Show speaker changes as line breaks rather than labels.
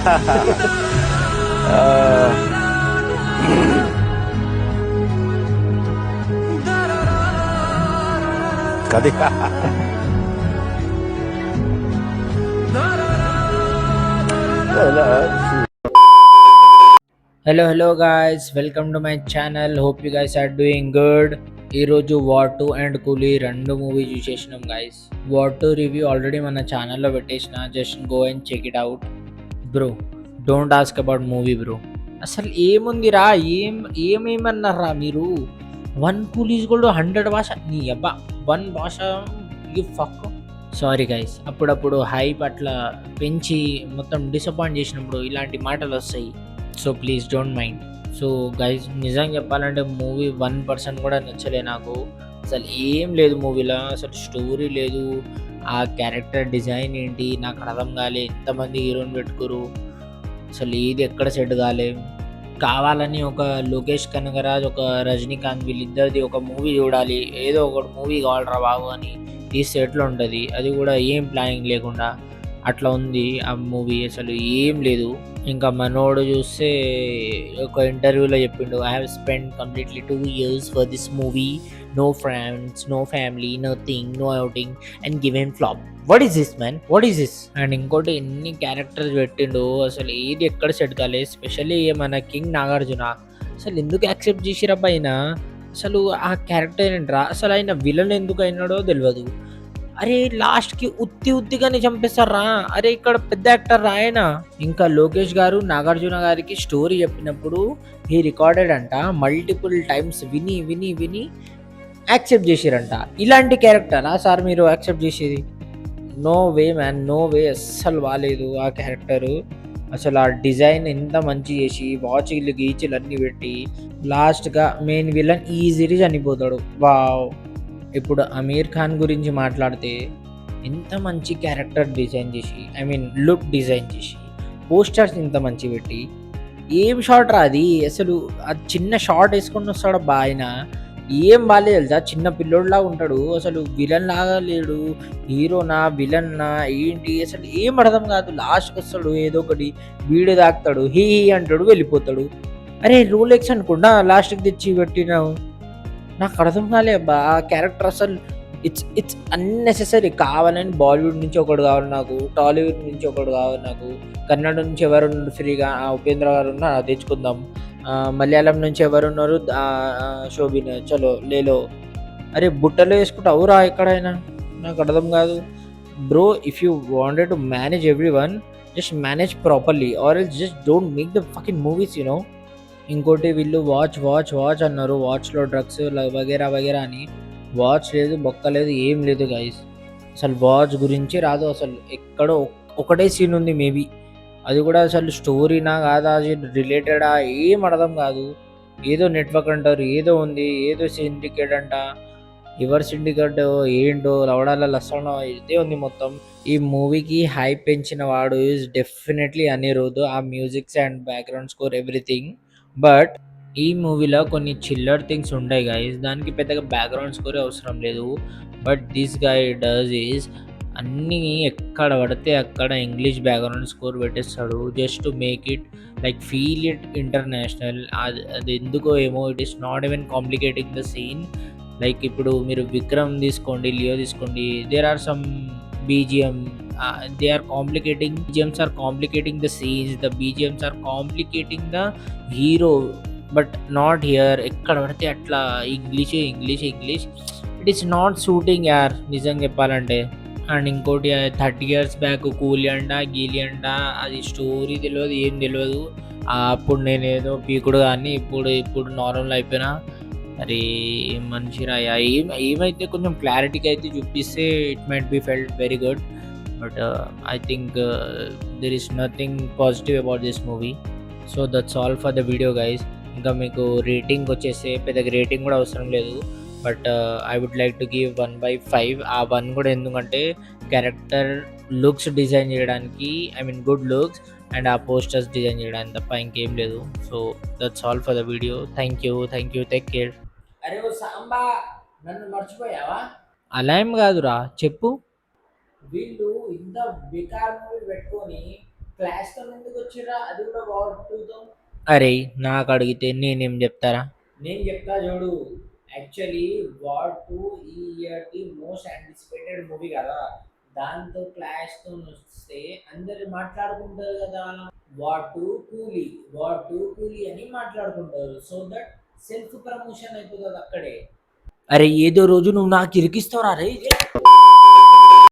కది
Hello guys, welcome to my channel. Hope you guys are doing good. ఈరోజు war two and Coolie రెండు movie చూసేసినాం guys. War two review already మన ఛానల్లో పెట్టేసిన, just go and check it out bro. Don't ask about movie bro. అసలు ఏముందిరా, ఏమేమన్నారా మీరు? One coolies కూడా 100 భాష, నీ అబ్బా 1 భాష, యూ ఫక్. సారీ గైస్, అప్పుడప్పుడు హైప్ అట్లా పెంచి మొత్తం డిసప్పాయింట్ చేసినప్పుడు ఇలాంటి మాటలు వస్తాయి. So please don't mind. So guys, నిజంగా చెప్పాలంటే మూవీ 1% కూడా నచ్చలే నాకు. అసలు ఏం లేదు మూవీలో, అసలు స్టోరీ లేదు. ఆ క్యారెక్టర్ డిజైన్ ఏంటి నాకు అర్థం కాలే. ఎంతమంది హీరోని పెట్టుకురు, అసలు ఏది ఎక్కడ సెట్ కాలే. కావాలని ఒక లోకేష్ కనగరాజ్, ఒక రజనీకాంత్, వీళ్ళిద్దరిది ఒక మూవీ చూడాలి, ఏదో ఒక మూవీ కావాలరా బాబు అని తీస్తే ఎట్లా ఉంటుంది? అది కూడా ఏం ప్లానింగ్ లేకుండా అట్లా ఉంది ఆ మూవీ. అసలు ఏం లేదు. ఇంకా మనోడు చూస్తే ఒక ఇంటర్వ్యూలో చెప్పిండు, I have spend completely 2 years for this movie, no friends, no family, nothing, no outing and give him flop. What is this man, what is this? And ఇంకోటి ఎన్ని క్యారెక్టర్స్ పెట్టిండు, అసలు ఏది ఎక్కడ సెట్ కాలే. ఎస్పెషల్లీ మన కింగ్ నాగార్జున, అసలు ఎందుకు యాక్సెప్ట్ చేసిరబ్బా ఆయన? అసలు ఆ క్యారెక్టర్ ఏంట్రా, అసలు ఆయన విలన్ ఎందుకు అయినాడో తెలియదు. అరే లాస్ట్‌కి ఉత్తిగానే చంపేస్తార్రా! అరే ఇక్కడ పెద్ద యాక్టర్ రా ఆయన. ఇంకా లోకేష్ గారు నాగార్జున గారికి స్టోరీ చెప్పినప్పుడు హీ రికార్డెడ్ అంట. మల్టిపుల్ టైమ్స్ విని యాక్సెప్ట్ చేసిరంట. ఇలాంటి క్యారెక్టరా సార్ మీరు యాక్సెప్ట్ చేసేది? No way man, no way. అస్సలు బాలేదు ఆ క్యారెక్టరు. అసలు ఆ డిజైన్ ఎంత మంచిగా చేసి వాచీలు గీచీలు అన్నీ పెట్టి లాస్ట్‌గా మెయిన్ విలన్ ఈజీగా చనిపోతాడు. వావ్! ఇప్పుడు 'అమీర్ ఖాన్' గురించి మాట్లాడితే ఎంత మంచి క్యారెక్టర్ డిజైన్ చేసి, ఐ మీన్ లుక్ డిజైన్ చేసి, పోస్టర్స్ ఇంత మంచిగా పెట్టి, ఏం షాట్ రా అది! అసలు ఆ చిన్న షాట్ వేసుకొని వస్తాడబ్బా ఆయన. ఏం బాలేదు తెలుసా, చిన్న పిల్లోడిలాగా ఉంటాడు. అసలు విలన్ లాగా లేడు. హీరోనా విలన్నా ఏంటి అసలు ఏం అర్థం కాదు. లాస్ట్‌కి వస్తాడు ఏదో ఒకటి వీడియో తాకుతాడు, హీ హీ అంటాడు, వెళ్ళిపోతాడు. అరే రోలెక్స్ అనుకుండా లాస్ట్‌కి తెచ్చి పెట్టినావు. నాకు అర్థం కాలే అబ్బా ఆ క్యారెక్టర్ అసలు. It's unnecessary. కావాలని బాలీవుడ్ నుంచి ఒకడు కావాలి నాకు, టాలీవుడ్ నుంచి ఒకడు కావాలి నాకు, కన్నడ నుంచి ఎవరున్నారు ఫ్రీగా, ఉపేంద్ర గారు ఉన్నారు తెచ్చుకుందాం, మలయాళం నుంచి ఎవరున్నారు, శోభిన్, చలో లేలో. అరే బుట్టలో వేసుకుంటావురా ఎక్కడైనా? నాకు అర్థం కాదు bro. If you wanted to manage every one, just manage properly or else just don't make the fucking movies you know. ఇంకోటి వీళ్ళు వాచ్ అన్నారు. వాచ్‌లో డ్రగ్స్ వగైరా అని. వాచ్ లేదు, బొక్క లేదు, ఏం లేదు గైస్. అసలు వాచ్ గురించే రాదు అసలు. ఎక్కడో ఒకటే సీన్ ఉంది మేబీ. అది కూడా అసలు స్టోరీనా కాదా, అది రిలేటెడా ఏం అర్థం కాదు. ఏదో నెట్వర్క్ అంటారు, ఏదో ఉంది, ఏదో సిండికేట్ అంట. ఎవరు సిండికేట్ ఏంటో లవడాల లసడో ఇదే ఉంది మొత్తం. ఈ మూవీకి హైప్ పెంచిన వాడు ఈజ్ డెఫినెట్లీ అనిరుద్. ఆ musics and background score everything. But ఈ మూవీలో కొన్ని చిల్లర్ థింగ్స్ ఉంటాయి గైస్. దానికి పెద్దగా బ్యాక్‌గ్రౌండ్ స్కోరే అవసరం లేదు. But this guy does is అన్నీ ఎక్కడ పడితే అక్కడ ఇంగ్లీష్ బ్యాక్‌గ్రౌండ్ స్కోర్ పెట్టేస్తాడు. Just to make it like feel it international. అది ఎందుకో ఏమో, it is not even complicating the scene. Like ఇప్పుడు మీరు 'విక్రమ్' తీసుకోండి, 'లియో' తీసుకోండి, there are some BGM, they are complicating, BGMs are complicating the scenes, the BGMs are complicating the hero. But not here. ఎక్కడ పడితే అట్లా English. It is not suiting యార్ నిజంగా చెప్పాలంటే. అండ్ ఇంకోటి 30 years బ్యాక్ కూలీ అంట, గీలి అంట, అది స్టోరీ తెలియదు, ఏం తెలియదు. అప్పుడు నేనేదో పీకుడు కానీ ఇప్పుడు నార్మల్ అయిపోయినా. అరే మనిషిరాయా ఏమైతే కొంచెం క్లారిటీగా అయితే చూపిస్తే it might be felt very good. But I think there is nothing positive about this movie. So that's all for the video guys. ఇంకా మీకు రేటింగ్ వచ్చేసి పెద్దగా రేటింగ్ కూడా అవసరం లేదు. But I would like to give 1/5. ఆ 1 కూడా ఎందుకంటే క్యారెక్టర్ లుక్స్ డిజైన్ చేయడానికి, I mean good looks, and ఆ పోస్టర్స్ డిజైన్ చేయడానికి తప్ప ఇంకేం లేదు. So that's all for the video. Thank you, take care. అరే ఓ సాంబా, నన్ను మర్చిపోయావా? అలా ఏం కాదురా, చెప్పు. వీళ్ళు ఇంత బికార్ మూవీ పెట్టుకొని క్లాష్‌తో ఎందుకు వచ్చిర్రా? అది కూడా వార్ 2తో. అరేయ్! నాకడిగితే నేనేం జెప్తారా? నేను చెప్తా చూడు. యాక్చువల్లీ వార్ 2 ఈ ఇయర్‌ది మోస్ట్ యాంటిసిపేటెడ్ మూవీ కదా! దాంతో క్లాష్‌తోనొస్తే అందరూ మాట్లాడుకుంటారు కదా! వార్ 2 కూలీ, వార్ 2 కూలీ అని మాట్లాడుకుంటారు. సో దట్ సెల్ఫ్ ప్రమోషన్ అయిపోతది అక్కడే. అరే ఏదో రోజు నువ్వు నాకు ఇరికిస్తావురా రేయ్!